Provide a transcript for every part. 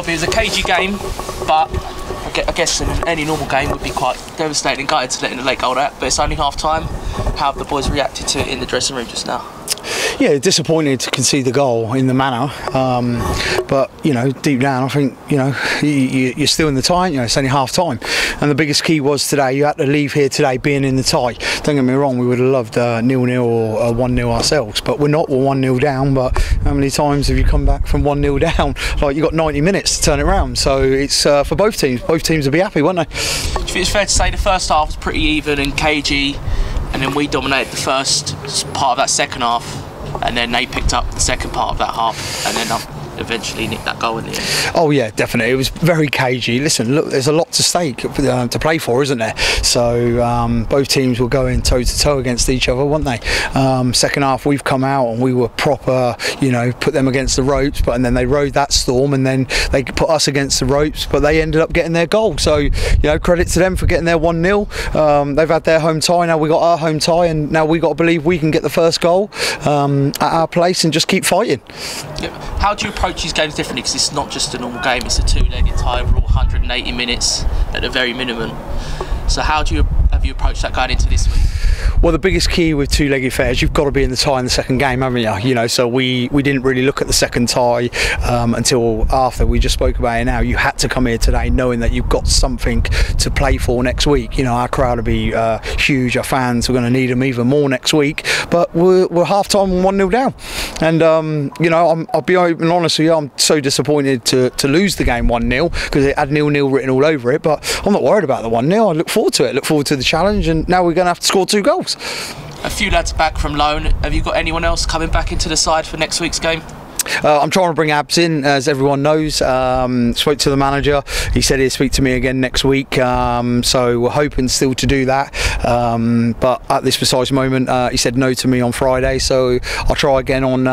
It was a cagey game, but I guess in any normal game would be quite devastating gutted to letting the late goal out, but it's only half time. How have the boys reacted to it in the dressing room just now? Yeah, disappointed to concede the goal in the manner, but you know, deep down I think, you know, you're still in the tie, you know, it's only half time, and the biggest key was today you had to leave here today being in the tie. Don't get me wrong, we would have loved 0-0 or 1-0 ourselves, but we're 1-0 down. But how many times have you come back from 1-0 down? Like, you got 90 minutes to turn it around, so it's for both teams would be happy, won't they? Do you think it's fair to say the first half was pretty even and cagey, and then we dominated the first part of that second half, and then they picked up the second part of that half, and then eventually nicked that goal in the end? Oh yeah, definitely. It was very cagey. Listen, look, there's a lot to stake to play for, isn't there? So both teams were going toe to toe against each other, weren't they? Second half, we've come out and we were proper, you know, put them against the ropes, and then they rode that storm, and then they put us against the ropes, but they ended up getting their goal. So, you know, credit to them for getting their 1-0. They've had their home tie, now we got our home tie, and now we got to believe we can get the first goal at our place and just keep fighting. Yep. How do you approach these games differently, because it's not just a normal game, it's a two-legged tie, we're all 180 minutes at the very minimum, so how have you approached that going into this week? Well, the biggest key with two-legged affairs, you've got to be in the tie in the second game, haven't you? You know, so we didn't really look at the second tie until after. We just spoke about it now. You had to come here today knowing that you've got something to play for next week. You know, our crowd will be huge, our fans, we're going to need them even more next week, but we're half-time 1-0 down. And, you know, I'll be open and honest with you, I'm so disappointed to lose the game 1-0, because it had 0-0 written all over it, but I'm not worried about the 1-0. I look forward to it, look forward to the challenge, and now we're going to have to score 2 goals. A few lads back from loan. Have you got anyone else coming back into the side for next week's game? I'm trying to bring Abs in, as everyone knows. Spoke to the manager, he said he'd speak to me again next week, so we're hoping still to do that, but at this precise moment he said no to me on Friday, so I'll try again on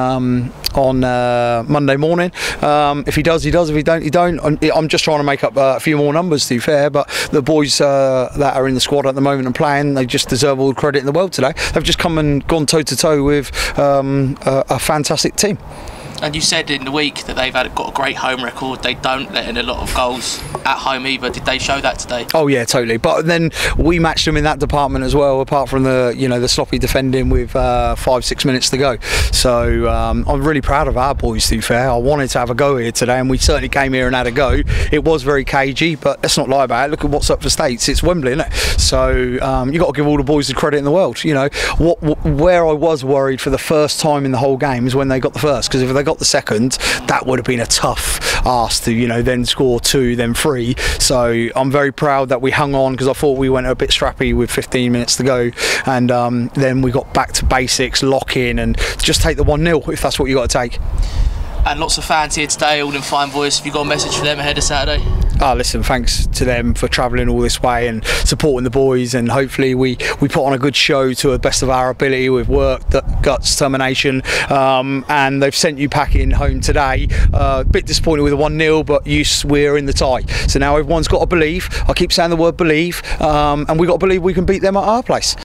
Monday morning. If he does, he does. If he don't, he don't. I'm just trying to make up a few more numbers, to be fair, but the boys that are in the squad at the moment and playing, they just deserve all the credit in the world today. They've just come and gone toe to toe with a fantastic team. And you said in the week that they've got a great home record. They don't let in a lot of goals at home either. Did they show that today? Oh yeah, totally. But then we matched them in that department as well, apart from the, you know, the sloppy defending with 5-6 minutes to go. So I'm really proud of our boys, to be fair. I wanted to have a go here today, and we certainly came here and had a go. It was very cagey, but let's not lie about it. Look at what's up for States. It's Wembley, isn't it? So you've got to give all the boys the credit in the world. You know, where I was worried for the first time in the whole game is when they got the first, because if they got the second, that would have been a tough ask to, you know, then score 2, then 3. So I'm very proud that we hung on, because I thought we went a bit strappy with 15 minutes to go, and then we got back to basics, lock in, and just take the 1-0 if that's what you got to take. And lots of fans here today, all in fine voice. Have you got a message for them ahead of Saturday? Listen, thanks to them for travelling all this way and supporting the boys, and hopefully we put on a good show to the best of our ability with work, guts, determination, and they've sent you packing home today. A bit disappointed with the 1-0, but we're in the tie. So now everyone's got to believe. I keep saying the word believe, and we've got to believe we can beat them at our place.